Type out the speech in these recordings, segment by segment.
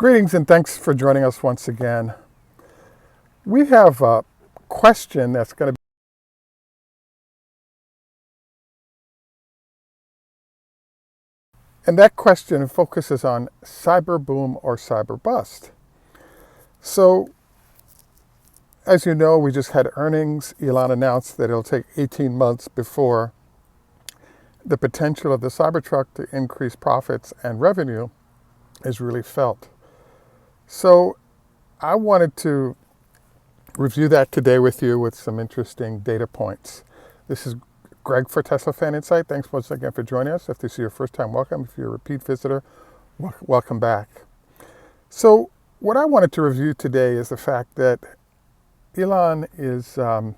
Greetings and thanks for joining us once again. We have a question that's going to be, and that question focuses on cyber boom or cyber bust. So, as you know, we just had earnings. Elon announced that it'll take 18 months before the potential of the Cybertruck to increase profits and revenue is really felt. So I wanted to review that today with you with some interesting data points. This is Greg for Teslafaninsight. Thanks once again for joining us. If this is your first time, welcome. If you're a repeat visitor, welcome back. So what I wanted to review today is the fact that Elon is, so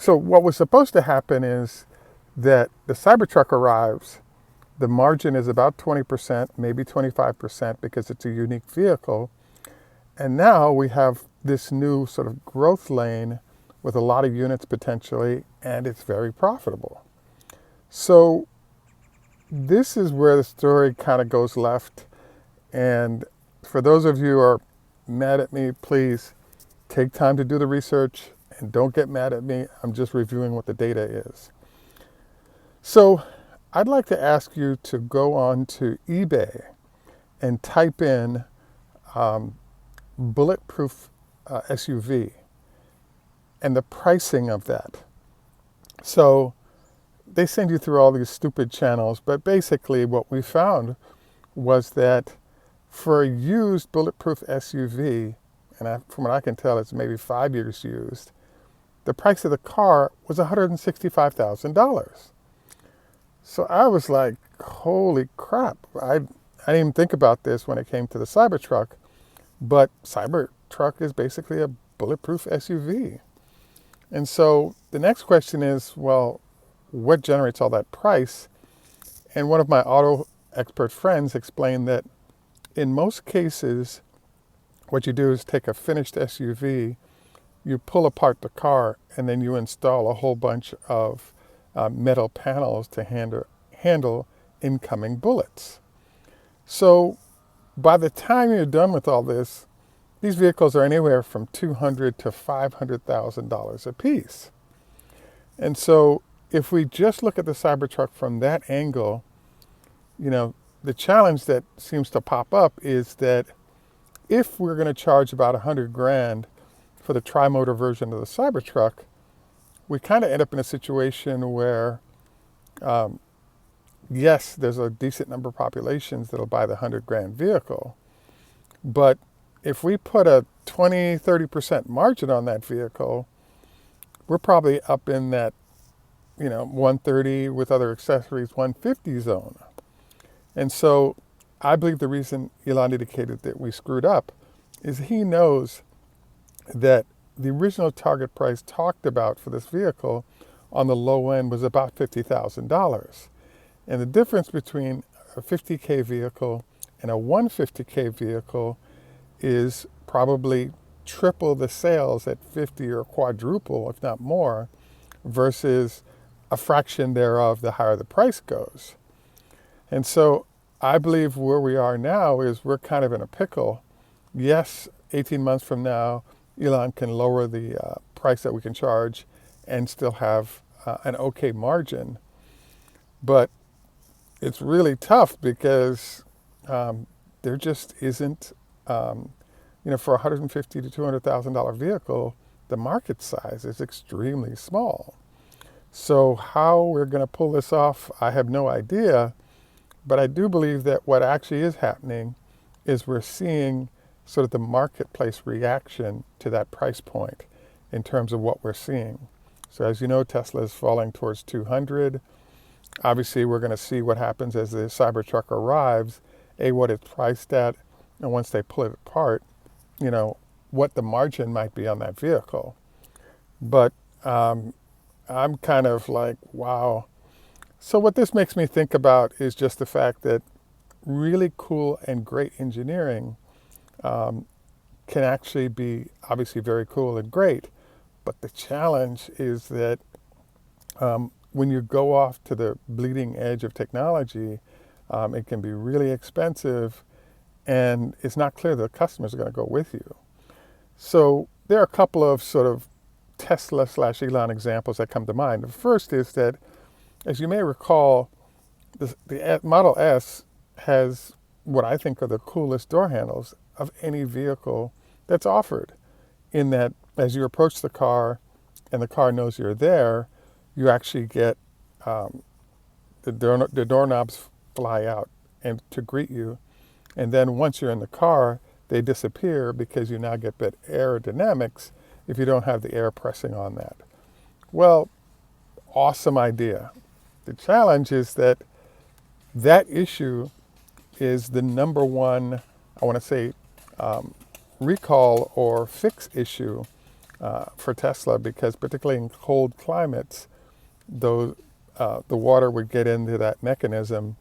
what was supposed to happen is that the Cybertruck arrives, the margin is about 20%, maybe 25% because it's a unique vehicle. And now we have this new sort of growth lane with a lot of units potentially, and it's very profitable. So this is where the story kind of goes left. And for those of you who are mad at me, please take time to do the research and don't get mad at me. I'm just reviewing what the data is. So I'd like to ask you to go on to eBay and type in bulletproof SUV and the pricing of that. So they send you through all these stupid channels, but basically what we found was that for a used bulletproof SUV, and from what I can tell, it's maybe 5 years used, the price of the car was $165,000. So I was like, holy crap. I didn't even think about this when it came to the Cybertruck, but Cybertruck is basically a bulletproof SUV. And so the next question is, well, what generates all that price? And one of my auto expert friends explained that in most cases, what you do is take a finished SUV, you pull apart the car, and then you install a whole bunch of metal panels to handle incoming bullets. So by the time you're done with all this, these vehicles are anywhere from $200,000 to $500,000 a piece. And so if we just look at the Cybertruck from that angle, you know, the challenge that seems to pop up is that if we're going to charge about $100,000 for the tri-motor version of the Cybertruck, we kind of end up in a situation where, yes, there's a decent number of populations that'll buy the $100,000 vehicle, but if we put a 20-30% margin on that vehicle, we're probably up in that, 130 with other accessories, 150 zone. And so I believe the reason Elon indicated that we screwed up is he knows that the original target price talked about for this vehicle on the low end was about $50,000. And the difference between a $50K vehicle and a $150K vehicle is probably triple the sales at 50 or quadruple, if not more, versus a fraction thereof the higher the price goes. And so I believe where we are now is we're kind of in a pickle. Yes, 18 months from now, Elon can lower the price that we can charge and still have an okay margin. But it's really tough because there just isn't, for a $150,000 to $200,000 vehicle, the market size is extremely small. So how we're going to pull this off, I have no idea. But I do believe that what actually is happening is we're seeing sort of the marketplace reaction to that price point in terms of what we're seeing. So as you know, Tesla is falling towards 200. Obviously, we're going to see what happens as the Cybertruck arrives, what it's priced at, and once they pull it apart, what the margin might be on that vehicle. But I'm kind of like, wow. So what this makes me think about is just the fact that really cool and great engineering can actually be obviously very cool and great, but the challenge is that when you go off to the bleeding edge of technology, it can be really expensive and it's not clear that the customers are going to go with you. So there are a couple of sort of Tesla/Elon examples that come to mind. The first is that, as you may recall, the Model S has what I think are the coolest door handles of any vehicle that's offered, in that as you approach the car and the car knows you're there, you actually get the doorknobs fly out and to greet you. And then once you're in the car, they disappear because you now get better aerodynamics if you don't have the air pressing on that. Well, awesome idea. The challenge is that issue is the number one, I want to say, recall or fix issue for Tesla, because particularly in cold climates, the water would get into that mechanism,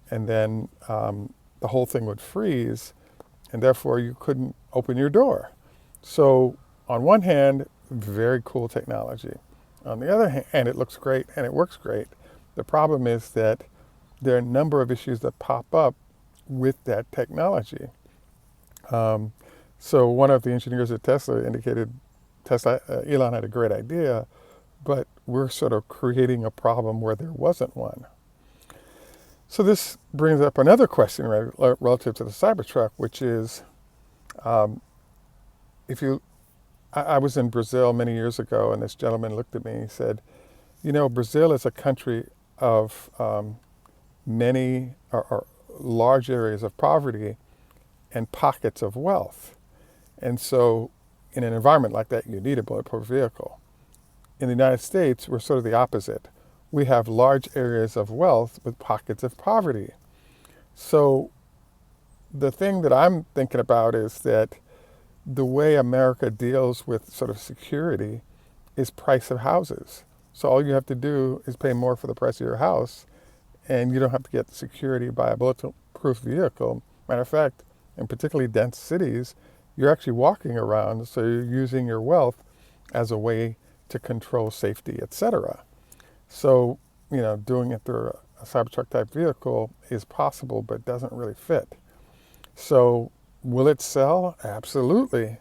and then the whole thing would freeze, and therefore you couldn't open your door. So on one hand, very cool technology. On the other hand, it looks great and it works great. The problem is that there are a number of issues that pop up with that technology. So one of the engineers at Tesla indicated Elon had a great idea, but we're sort of creating a problem where there wasn't one. So this brings up another question relative to the Cybertruck, which is, I was in Brazil many years ago, and this gentleman looked at me and he said, Brazil is a country of many or large areas of poverty and pockets of wealth. And so in an environment like that, you need a bulletproof vehicle. In the United States, we're sort of the opposite. We have large areas of wealth with pockets of poverty. So the thing that I'm thinking about is that the way America deals with sort of security is price of houses. So all you have to do is pay more for the price of your house, and you don't have to get security by a bulletproof vehicle. Matter of fact, in particularly dense cities, you're actually walking around, so you're using your wealth as a way to control safety, etc. So, doing it through a Cybertruck type vehicle is possible, but doesn't really fit. So will it sell? Absolutely.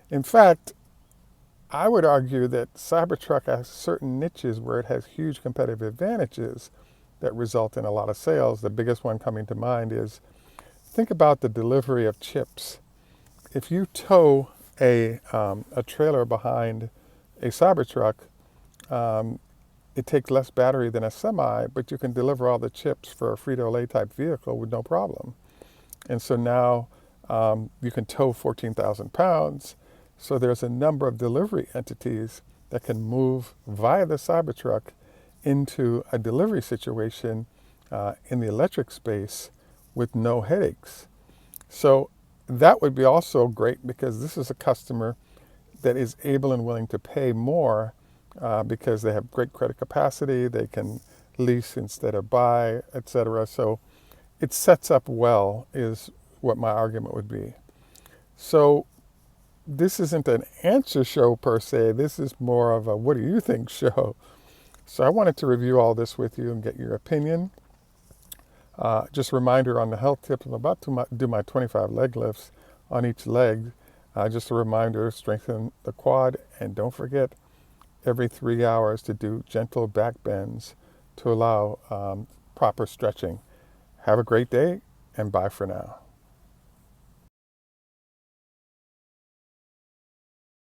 In fact, I would argue that Cybertruck has certain niches where it has huge competitive advantages that result in a lot of sales. The biggest one coming to mind is, think about the delivery of chips. If you tow a trailer behind a Cybertruck, it takes less battery than a semi, but you can deliver all the chips for a Frito-Lay type vehicle with no problem. And so now you can tow 14,000 pounds. So there's a number of delivery entities that can move via the Cybertruck into a delivery situation in the electric space with no headaches. So that would be also great, because this is a customer that is able and willing to pay more because they have great credit capacity, they can lease instead of buy, etc. So it sets up well, is what my argument would be. So this isn't an answer show per se, this is more of a what do you think show. So I wanted to review all this with you and get your opinion. Just a reminder on the health tips, I'm about to do my 25 leg lifts on each leg. Just a reminder, strengthen the quad, and don't forget every 3 hours to do gentle back bends to allow proper stretching. Have a great day, and bye for now.